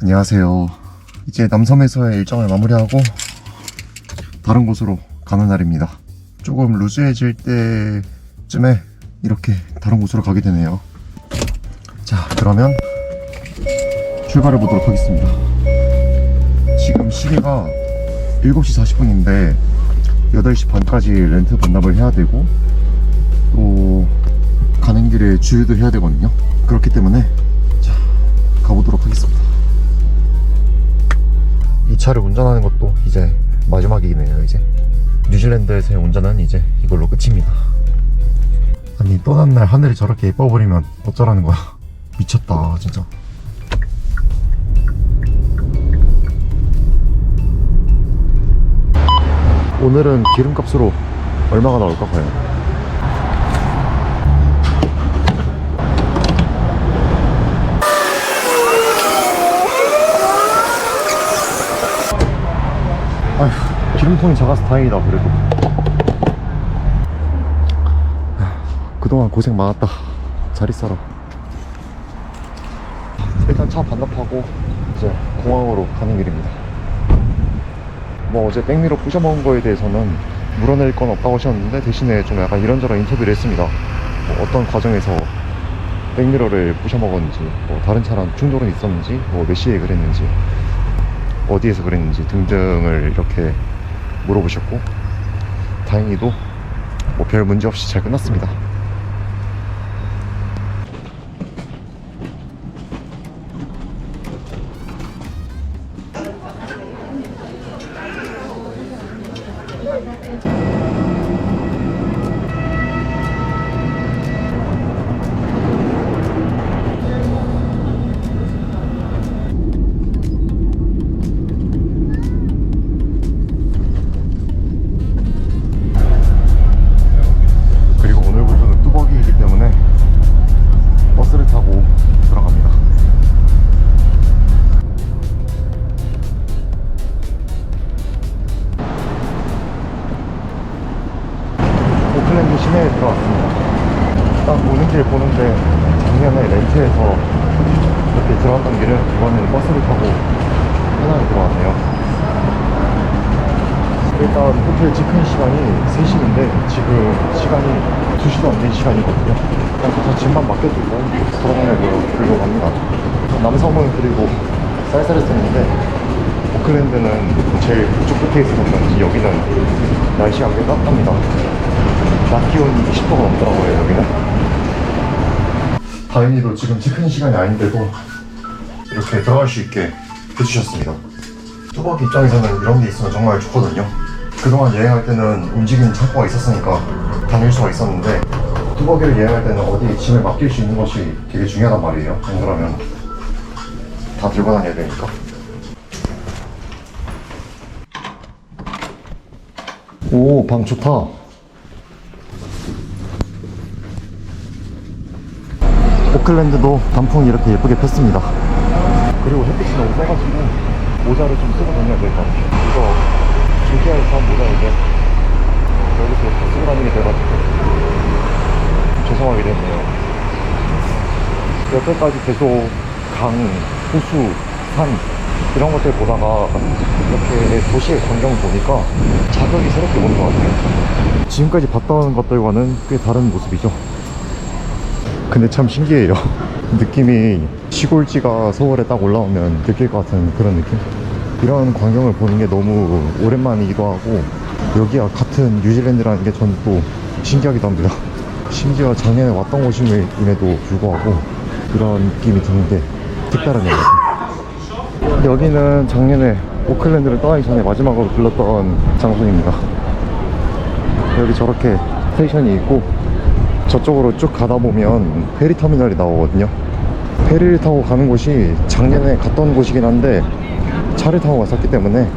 안녕하세요. 이제 남섬에서의 일정을 마무리하고 다른 곳으로 가는 날입니다. 조금 루즈해질 때쯤에 이렇게 다른 곳으로 가게 되네요. 자, 그러면 출발해 보도록 하겠습니다. 지금 시계가 7시 40분인데 8시 반까지 렌트 반납을 해야 되고 또 가는 길에 주유도 해야 되거든요. 그렇기 때문에 자, 가보도록 하겠습니다. 이 차를 운전하는 것도 이제 마지막이네요. 이제 뉴질랜드에서의 운전은 이제 이걸로 끝입니다. 아니, 떠난 날 하늘이 저렇게 예뻐버리면 어쩌라는 거야. 미쳤다 진짜. 오늘은 기름값으로 얼마가 나올까 과연. 아휴, 기름통이 작아서 다행이다. 그래도 그동안 고생 많았다. 잘 있어라. 일단 차 반납하고 이제 공항으로 가는 길입니다. 뭐 어제 백미러 부셔먹은 거에 대해서는 물어낼 건 없다고 하셨는데 대신에 좀 약간 이런저런 인터뷰를 했습니다. 뭐 어떤 과정에서 백미러를 부셔먹었는지, 뭐 다른 차랑 충돌은 있었는지, 뭐 몇 시에 그랬는지, 어디에서 그랬는지 등등을 이렇게 물어보셨고, 다행히도 뭐 별 문제 없이 잘 끝났습니다. 오클랜드 시내에 들어왔습니다. 딱 오는 길 보는데 작년에 렌트해서 이렇게 들어왔던 길을 이번에는 버스를 타고 편하게 들어왔네요. 일단 호텔 체크인 시간이 3시인데 지금 시간이 2시도 안 된 시간이거든요. 그냥 저 짐만 맡겨두고 돌아다니려고 합니다. 남섬은 그리고 쌀쌀했었는데 오클랜드는 제일 북쪽 끝에 있어서 그런지 여기는 날씨가 꽤 따뜻합니다. 낮 기온이 20도가 넘더라고요. 여기는 다행히도 지금 체크인 시간이 아닌데도 이렇게 들어갈 수 있게 해주셨습니다. 뚜벅이 입장에서는 이런 게 있으면 정말 좋거든요. 그동안 여행할 때는 움직이는 창고가 있었으니까 다닐 수가 있었는데 뚜벅이를 여행할 때는 어디에 짐을 맡길 수 있는 것이 되게 중요하단 말이에요. 안 그러면 다 들고 다녀야 되니까. 오, 방 좋다. 오클랜드도 단풍이 이렇게 예쁘게 폈습니다. 그리고 햇빛이 너무 세가지고 모자를 좀 쓰고 다녀야 될 것 같아요. 이거 조기아에서 한 모자인데 여기서 이렇게 쓰고 다니게 돼가지고 죄송하게 됐네요. 여태까지 계속 강, 호수, 산 이런 것들 보다가 이렇게 도시의 광경을 보니까 자극이 새롭게 오는 것 같아요. 지금까지 봤던 것들과는 꽤 다른 모습이죠. 근데 참 신기해요. 느낌이 시골지가 서울에 딱 올라오면 느낄 것 같은 그런 느낌? 이런 광경을 보는 게 너무 오랜만이기도 하고, 여기가 같은 뉴질랜드라는 게 전 또 신기하기도 합니다. 심지어 작년에 왔던 곳임에도 불구하고 이런 느낌이 드는 게 특별한 것 같아요. 여기는 작년에 오클랜드를 떠나기 전에 마지막으로 들렀던 장소입니다. 여기 저렇게 스테이션이 있고 저쪽으로 쭉 가다 보면 페리터미널이 나오거든요. 페리를 타고 가는 곳이 작년에 갔던 곳이긴 한데 차를 타고 갔었기 때문에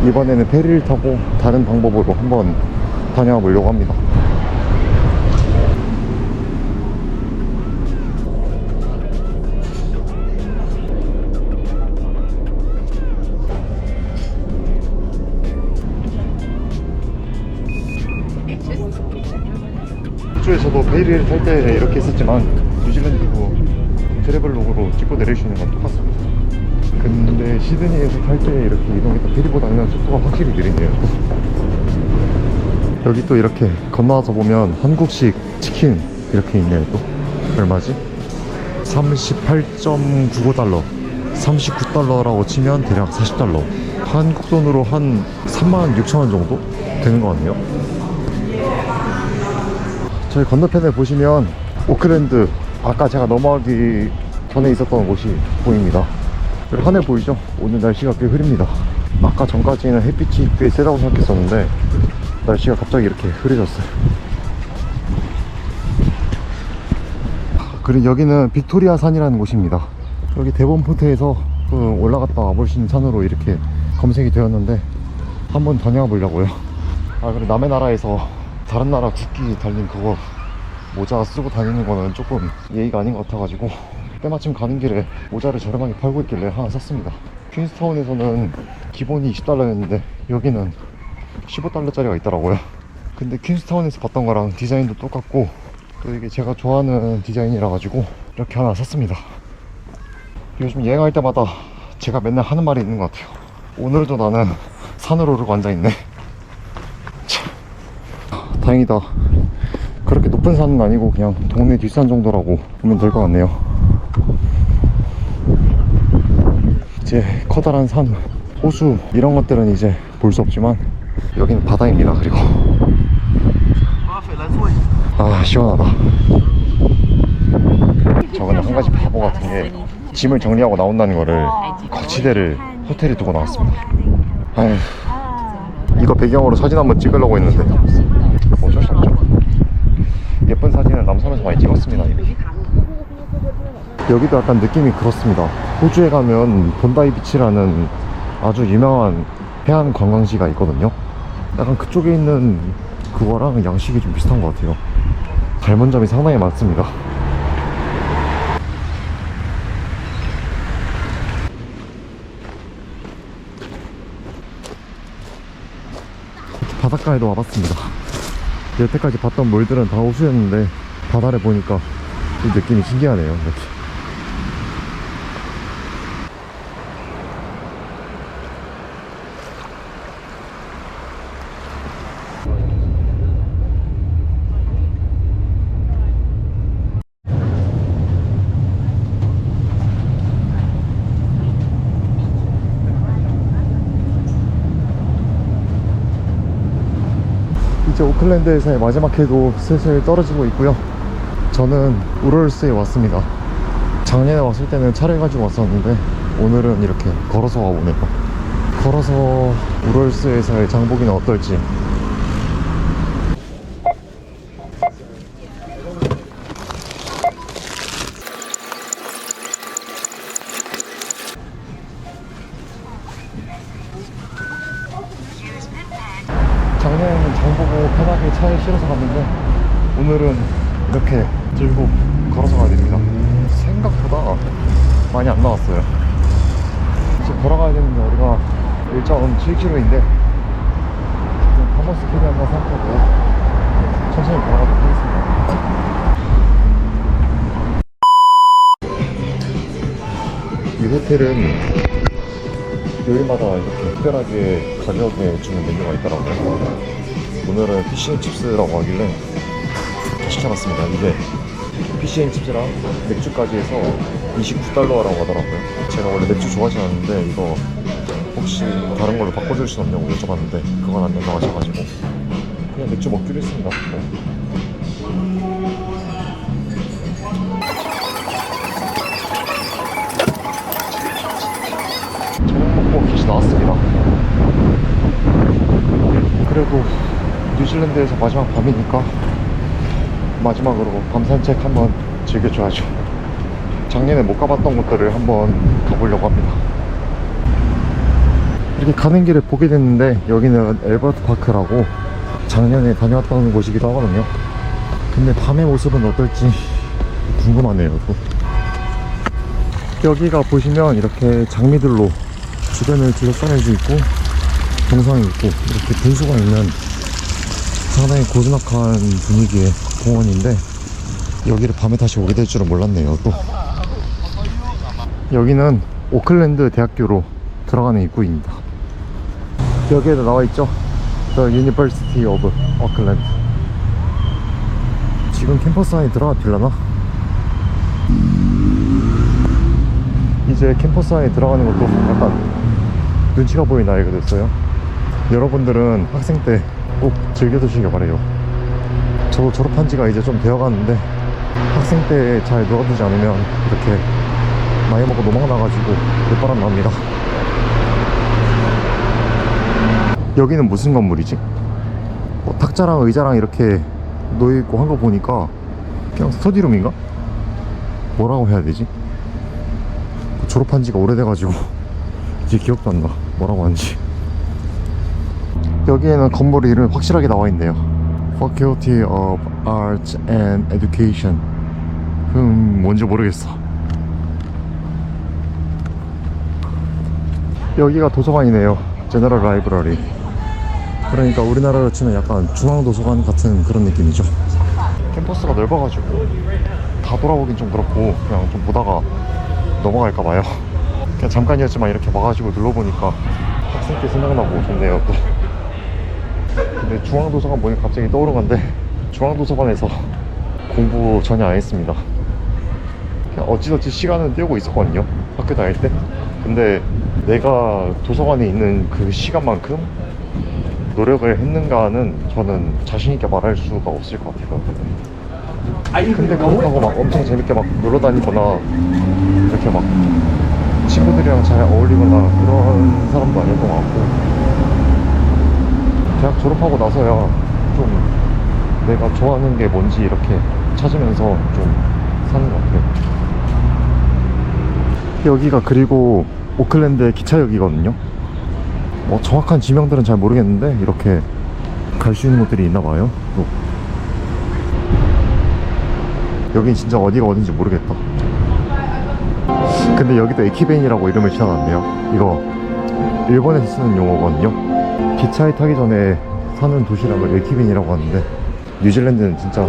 이번에는 페리를 타고 다른 방법으로 한번 다녀와 보려고 합니다. 호주에서도 페리를 탈 때 이렇게 했었지만 뉴질랜드도 트래블록으로 찍고 내릴 수 있는 건 똑같습니다. 근데 시드니에서 탈 때 이렇게 이동했던 페리보다는 속도가 확실히 느리네요. 여기 또 이렇게 건너와서 보면 한국식 치킨 이렇게 있네요. 또 얼마지? 38.95달러 39달러라고 치면 대략 40달러, 한국 돈으로 한 36,000원 정도 되는 것 같네요. 저희 건너편에 보시면 오클랜드, 아까 제가 넘어가기 전에 있었던 곳이 보입니다. 여기 하늘 보이죠? 오늘 날씨가 꽤 흐립니다. 아까 전까지는 햇빛이 꽤 세다고 생각했었는데 날씨가 갑자기 이렇게 흐려졌어요. 그리고 여기는 빅토리아 산이라는 곳입니다. 여기 데본포트에서 올라갔다 와볼 수 있는 산으로 이렇게 검색이 되었는데 한번 다녀와 보려고요. 그리고 남의 나라에서 다른 나라 국기 달린 그거 모자 쓰고 다니는 거는 조금 예의가 아닌 것 같아가지고 때마침 가는 길에 모자를 저렴하게 팔고 있길래 하나 샀습니다. 퀸스타운에서는 기본이 20달러였는데 여기는 15달러짜리가 있더라고요. 근데 퀸스타운에서 봤던 거랑 디자인도 똑같고 또 이게 제가 좋아하는 디자인이라 가지고 이렇게 하나 샀습니다. 요즘 여행할 때마다 제가 맨날 하는 말이 있는 것 같아요. 오늘도 나는 산을 오르고 앉아있네. 참, 다행이다. 그렇게 높은 산은 아니고 그냥 동네 뒷산 정도라고 보면 될 것 같네요. 이제 커다란 산, 호수 이런 것들은 이제 볼 수 없지만 여기는 바다입니다. 그리고 시원하다. 저거는 한 가지 바보 같은 게 짐을 정리하고 나온다는 거를 거치대를 호텔에 두고 나왔습니다. 아휴, 이거 배경으로 사진 한번 찍으려고 했는데 어쩔 수 없죠. 예쁜 사진을 남섬에서 많이 찍었습니다. 이미. 여기도 약간 느낌이 그렇습니다. 호주에 가면 본다이 비치라는 아주 유명한 해안 관광지가 있거든요. 약간 그쪽에 있는 그거랑 양식이 좀 비슷한 것 같아요. 닮은 점이 상당히 많습니다. 바닷가에도 와봤습니다. 여태까지 봤던 몰들은 다 호수였는데 바다를 보니까 좀 느낌이 신기하네요. 이렇게. 이제 오클랜드에서의 마지막 해도 슬슬 떨어지고 있고요. 저는 우럴스에 왔습니다. 작년에 왔을 때는 차를 가지고 왔었는데 오늘은 이렇게 걸어서 와보네요. 걸어서 우럴스에서의 장보기는 어떨지. 작년에는 장보고 편하게 차에 실어서 갔는데 오늘은 이렇게 들고 걸어서 가야 됩니다. 생각보다 많이 안 나왔어요. 이제 걸어가야 되는데 우리가 1.7km인데 그냥 파머스 캐리 한번 생각하고 천천히 걸어가도록 하겠습니다. 이 호텔은 요일마다 이렇게 특별하게 가격에 주는 메뉴가 있더라고요. 오늘은 피쉬앤칩스라고 하길래 시켜봤습니다. 이게 피쉬앤칩스랑 맥주까지 해서 29달러라고 하더라고요. 제가 원래 맥주 좋아하진 않는데 이거 혹시 다른 걸로 바꿔줄 수 없냐고 여쭤봤는데 그건 안 된다고 하셔가지고 그냥 맥주 먹기로 했습니다. 깃이 나왔습니다. 그래도 뉴질랜드에서 마지막 밤이니까 마지막으로 밤 산책 한번 즐겨줘야죠. 작년에 못 가봤던 곳들을 한번 가보려고 합니다. 이렇게 가는 길에 보게 됐는데 여기는 엘버트 파크라고 작년에 다녀왔던 곳이기도 하거든요. 근데 밤의 모습은 어떨지 궁금하네요. 또 여기가 보시면 이렇게 장미들로 주변을 둘러싸여져 있고 동상이 있고 이렇게 분수가 있는 상당히 고즈넉한 분위기의 공원인데 여기를 밤에 다시 오게 될 줄은 몰랐네요. 또 여기는 오클랜드 대학교로 들어가는 입구입니다. 여기에도 나와있죠, The University of Auckland. 지금 캠퍼스 안에 들어가 빌라나? 이제 캠퍼스 안에 들어가는 것도 약간 눈치가 보이는 나이가 됐어요. 여러분들은 학생 때 꼭 즐겨두시길 바래요. 저도 졸업한 지가 이제 좀 되어가는데 학생 때 잘 놀아두지 않으면 이렇게 나이 먹고 노망 나가지고 늦바람 납니다. 여기는 무슨 건물이지? 탁자랑 의자랑 이렇게 놓여있고 한 거 보니까 그냥 스터디룸인가? 뭐라고 해야 되지? 졸업한 지가 오래돼가지고 이제 기억도 안 나, 뭐라고 하는지. 여기에는 건물 이름이 확실하게 나와있네요. Faculty of Arts and Education. 뭔지 모르겠어. 여기가 도서관이네요. 제너럴 라이브러리. 그러니까 우리나라로 치면 약간 중앙도서관 같은 그런 느낌이죠. 캠퍼스가 넓어가지고 다 돌아보긴 좀 그렇고 그냥 좀 보다가 넘어갈까봐요. 그냥 잠깐이었지만 이렇게 와가지고 눌러보니까 학생 때 생각나고 좋네요 또. 근데 중앙도서관 보니 갑자기 떠오른 건데, 중앙도서관에서 공부 전혀 안 했습니다. 그냥 어찌저찌 시간은 때우고 있었거든요, 학교 다닐 때. 근데 내가 도서관에 있는 그 시간만큼 노력을 했는가는 저는 자신있게 말할 수가 없을 것 같아요. 근데 그렇다고 막 엄청 재밌게 막 놀러 다니거나 이렇게 막 친구들이랑 잘 어울리거나 그런 사람도 아니었던 것 같고, 대학 졸업하고 나서야 좀 내가 좋아하는 게 뭔지 이렇게 찾으면서 좀 사는 것 같아요. 여기가 그리고 오클랜드의 기차역이거든요. 정확한 지명들은 잘 모르겠는데 이렇게 갈 수 있는 곳들이 있나봐요. 여긴 진짜 어디가 어딘지 모르겠다. 근데 여기도 에키벤이라고 이름을 지어놨네요. 이거 일본에서 쓰는 용어거든요. 기차에 타기 전에 사는 도시락을 에키벤이라고 하는데, 뉴질랜드는 진짜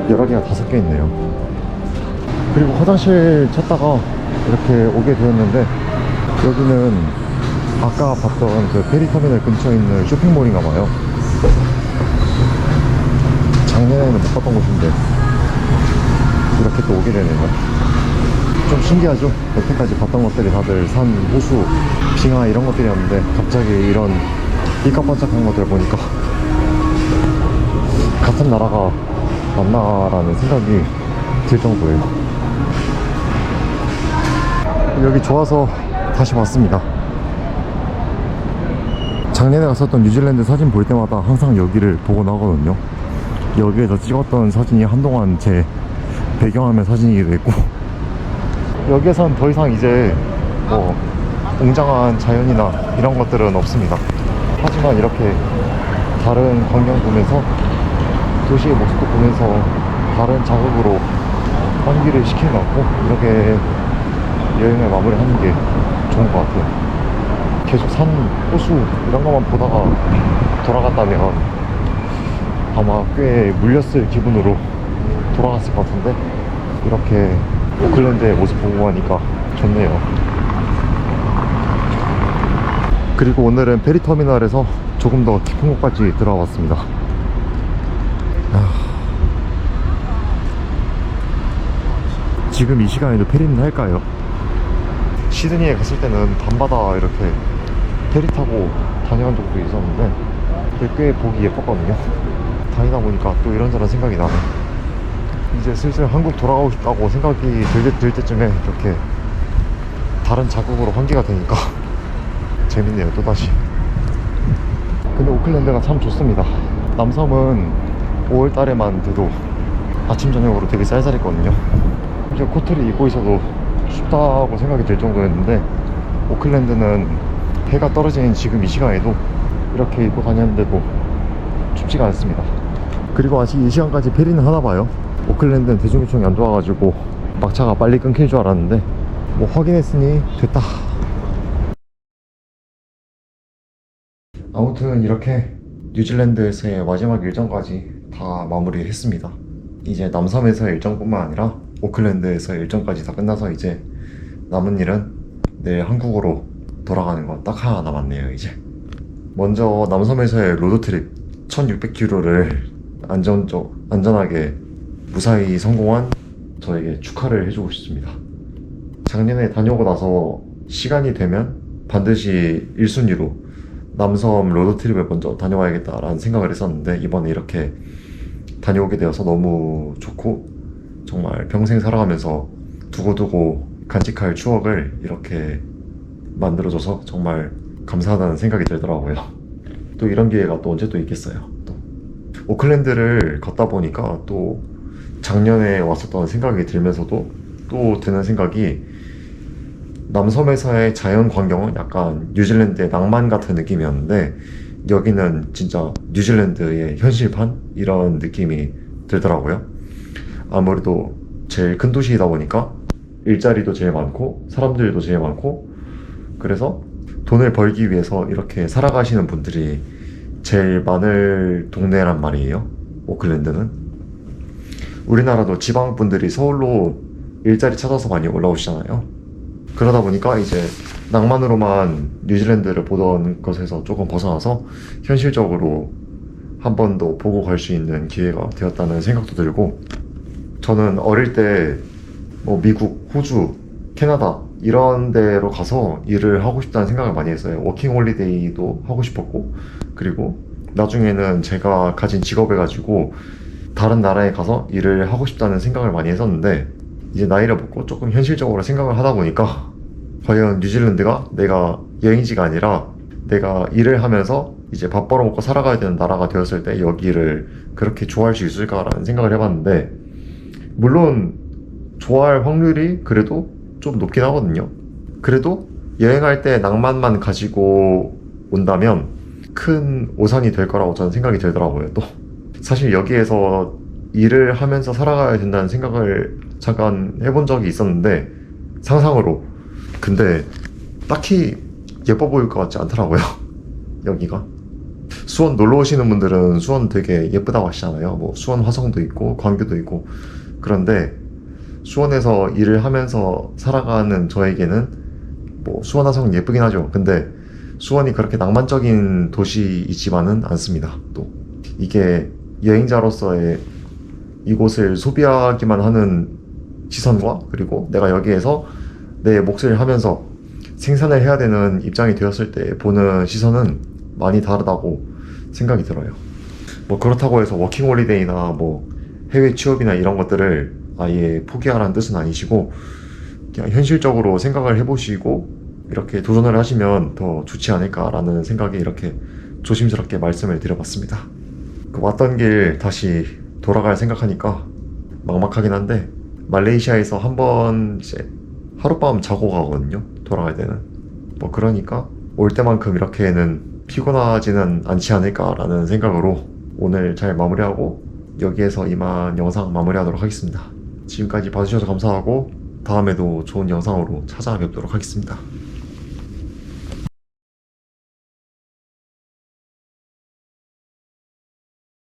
여러 개가 5개 있네요. 그리고 화장실 찾다가 이렇게 오게 되었는데, 여기는 아까 봤던 그 페리터미널 근처에 있는 쇼핑몰인가봐요. 작년에는 못 봤던 곳인데 이렇게 또 오게 되네요. 좀 신기하죠? 여태까지 봤던 것들이 다들 산, 호수, 빙하 이런 것들이었는데 갑자기 이런 삐까뻔쩍한 것들 보니까 같은 나라가 맞나라는 생각이 들 정도예요. 여기 좋아서 다시 왔습니다. 작년에 갔었던 뉴질랜드 사진 볼 때마다 항상 여기를 보곤 하거든요. 여기에서 찍었던 사진이 한동안 제 배경화면 사진이기도 했고, 여기에선 더 이상 이제 뭐 웅장한 자연이나 이런 것들은 없습니다. 하지만 이렇게 다른 광경 보면서, 도시의 모습도 보면서 다른 자극으로 환기를 시켜놓고 이렇게 여행을 마무리하는 게 좋은 것 같아요. 계속 산, 호수 이런 것만 보다가 돌아갔다면 아마 꽤 물렸을 기분으로 돌아갔을 것 같은데, 이렇게 오클랜드의 모습 보고 가니까 좋네요. 그리고 오늘은 페리터미널에서 조금 더 깊은 곳까지 들어왔습니다. 지금 이 시간에도 페리는 할까요? 시드니에 갔을 때는 밤바다 이렇게 페리 타고 다녀간 적도 있었는데 꽤 보기 예뻤거든요. 다니다 보니까 또 이런저런 생각이 나네. 이제 슬슬 한국 돌아가고 싶다고 생각이 들 때쯤에 이렇게 다른 자국으로 환기가 되니까 재밌네요, 또다시. 근데 오클랜드가 참 좋습니다. 남섬은 5월달에만 돼도 아침 저녁으로 되게 쌀쌀했거든요. 이제 코트를 입고 있어도 춥다고 생각이 들 정도였는데, 오클랜드는 해가 떨어지는 지금 이 시간에도 이렇게 입고 다녔는데도 춥지가 않습니다. 그리고 아직 이 시간까지 페리는 하나봐요. 오클랜드는 대중교통이 안 좋아가지고 막차가 빨리 끊길 줄 알았는데 뭐 확인했으니 됐다. 아무튼 이렇게 뉴질랜드에서의 마지막 일정까지 다 마무리했습니다. 이제 남섬에서의 일정뿐만 아니라 오클랜드에서의 일정까지 다 끝나서 이제 남은 일은 내일 한국으로 돌아가는 거 딱 하나 남았네요 이제. 먼저 남섬에서의 로드트립 1600km를 안전하게 무사히 성공한 저에게 축하를 해주고 싶습니다. 작년에 다녀오고 나서 시간이 되면 반드시 1순위로 남섬 로드트립을 먼저 다녀와야겠다라는 생각을 했었는데, 이번에 이렇게 다녀오게 되어서 너무 좋고, 정말 평생 살아가면서 두고두고 간직할 추억을 이렇게 만들어줘서 정말 감사하다는 생각이 들더라고요. 또 이런 기회가 또 언제 또 있겠어요. 또 오클랜드를 걷다 보니까 또 작년에 왔었던 생각이 들면서도 또 드는 생각이, 남섬에서의 자연 광경은 약간 뉴질랜드의 낭만 같은 느낌이었는데 여기는 진짜 뉴질랜드의 현실판? 이런 느낌이 들더라고요. 아무래도 제일 큰 도시이다 보니까 일자리도 제일 많고 사람들도 제일 많고, 그래서 돈을 벌기 위해서 이렇게 살아가시는 분들이 제일 많을 동네란 말이에요, 오클랜드는. 우리나라도 지방 분들이 서울로 일자리 찾아서 많이 올라오시잖아요. 그러다 보니까 이제 낭만으로만 뉴질랜드를 보던 것에서 조금 벗어나서 현실적으로 한 번 더 보고 갈 수 있는 기회가 되었다는 생각도 들고, 저는 어릴 때 뭐 미국, 호주, 캐나다 이런 데로 가서 일을 하고 싶다는 생각을 많이 했어요. 워킹 홀리데이도 하고 싶었고, 그리고 나중에는 제가 가진 직업을 가지고 다른 나라에 가서 일을 하고 싶다는 생각을 많이 했었는데, 이제 나이를 먹고 조금 현실적으로 생각을 하다 보니까 과연 뉴질랜드가 내가 여행지가 아니라 내가 일을 하면서 이제 밥 벌어먹고 살아가야 되는 나라가 되었을 때 여기를 그렇게 좋아할 수 있을까라는 생각을 해봤는데, 물론 좋아할 확률이 그래도 좀 높긴 하거든요. 그래도 여행할 때 낭만만 가지고 온다면 큰 오산이 될 거라고 저는 생각이 들더라고요. 또 사실 여기에서 일을 하면서 살아가야 된다는 생각을 잠깐 해본 적이 있었는데, 상상으로. 근데 딱히 예뻐 보일 것 같지 않더라고요. 여기가. 수원 놀러 오시는 분들은 수원 되게 예쁘다고 하시잖아요. 뭐 수원 화성도 있고 광교도 있고. 그런데 수원에서 일을 하면서 살아가는 저에게는 뭐 수원 화성은 예쁘긴 하죠. 근데 수원이 그렇게 낭만적인 도시이지만은 않습니다. 또 이게 여행자로서의 이곳을 소비하기만 하는 시선과, 그리고 내가 여기에서 내 몫을 하면서 생산을 해야 되는 입장이 되었을 때 보는 시선은 많이 다르다고 생각이 들어요. 뭐 그렇다고 해서 워킹홀리데이나 뭐 해외 취업이나 이런 것들을 아예 포기하라는 뜻은 아니시고, 그냥 현실적으로 생각을 해보시고 이렇게 도전을 하시면 더 좋지 않을까라는 생각에 이렇게 조심스럽게 말씀을 드려봤습니다. 그 왔던 길 다시 돌아갈 생각하니까 막막하긴 한데, 말레이시아에서 한번 이제 하룻밤 자고 가거든요, 돌아갈 때는. 뭐 그러니까 올 때만큼 이렇게는 피곤하지는 않지 않을까라는 생각으로 오늘 잘 마무리하고 여기에서 이만 영상 마무리하도록 하겠습니다. 지금까지 봐주셔서 감사하고 다음에도 좋은 영상으로 찾아뵙도록 하겠습니다.